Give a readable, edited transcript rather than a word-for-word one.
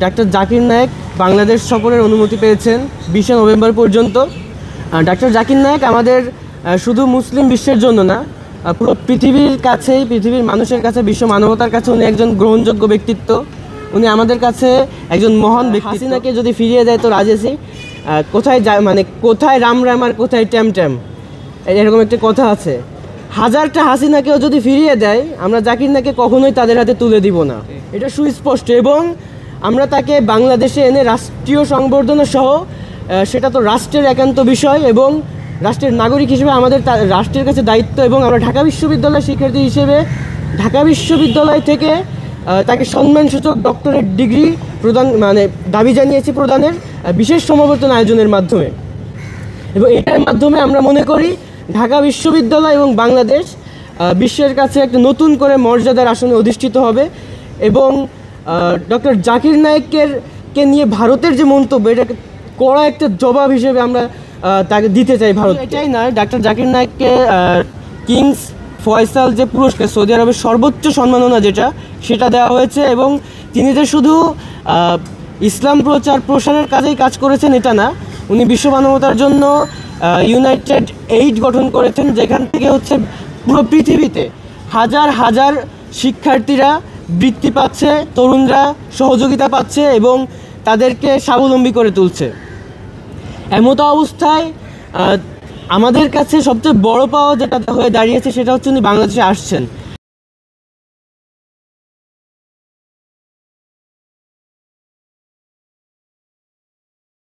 Doctor Zakir Naik Bangladesh সফরের অনুমতি পেয়েছেন 20 নভেম্বর পর্যন্ত। ডাক্তার জাকির নায়েক আমাদের শুধু মুসলিম বিশ্বের জন্য না, পুরো পৃথিবীর কাছেই, পৃথিবীর মানুষের কাছে, বিশ্ব মানবতার কাছে উনি একজন গ্রহণযোগ্য ব্যক্তিত্ব। উনি আমাদের কাছে একজন মহান ব্যক্তি। হাসিনাকে যদি ফিরিয়ে দেয় তো রাজেসি, কোথায় যায় মানে কোথায় রাম রাম আর কোথায় ট্যাম ট্যাম, এরকম একটা কথা আছে। হাজারটা হাসিনাকেও যদি ফিরিয়ে দেয়, আমরা জাকির নায়েককে কখনোই তাদের হাতে তুলে দিব না, এটা সুস্পষ্ট। এবং আমরা তাকে বাংলাদেশে এনে রাষ্ট্রীয় সংবর্ধনা সহ, সেটা তো রাষ্ট্রের একান্ত বিষয় এবং রাষ্ট্রের নাগরিক হিসেবে আমাদের রাষ্ট্রের কাছে দায়িত্ব। এবং আমরা ঢাকা বিশ্ববিদ্যালয়ের শিক্ষার্থী হিসেবে ঢাকা বিশ্ববিদ্যালয় থেকে তাকে সম্মানসূচক ডক্টরেট ডিগ্রি প্রদান মানে দাবি জানিয়েছি প্রদানের বিশেষ সমাবর্তন আয়োজনের মাধ্যমে। এবং এটার মাধ্যমে আমরা মনে করি ঢাকা বিশ্ববিদ্যালয় এবং বাংলাদেশ বিশ্বের কাছে একটা নতুন করে মর্যাদার আসনে অধিষ্ঠিত হবে। এবং ডক্টর জাকির নায়েককে নিয়ে ভারতের যে মন্তব্য, এটাকে কড়া একটা জবাব হিসেবে আমরা তাকে দিতে চাই ভারত। এটাই নয়, ডাক্তার জাকির নায়েককে কিংস ফয়সাল যে পুরস্কার, সৌদি আরবের সর্বোচ্চ সম্মাননা যেটা, সেটা দেওয়া হয়েছে। এবং তিনি যে শুধু ইসলাম প্রসারের কাজেই কাজ করেছেন এটা না, উনি বিশ্ব মানবতার জন্য ইউনাইটেড এইড গঠন করেছেন, যেখান থেকে হচ্ছে পুরো পৃথিবীতে হাজার হাজার শিক্ষার্থীরা বৃত্তি পাচ্ছে, তরুণরা সহযোগিতা পাচ্ছে এবং তাদেরকে স্বাবলম্বী করে তুলছে। এমতো অবস্থায় আমাদের কাছে সবচেয়ে বড় পাওয়া যেটা হয়ে দাঁড়িয়েছে সেটা হচ্ছে উনি বাংলাদেশে আসছেন।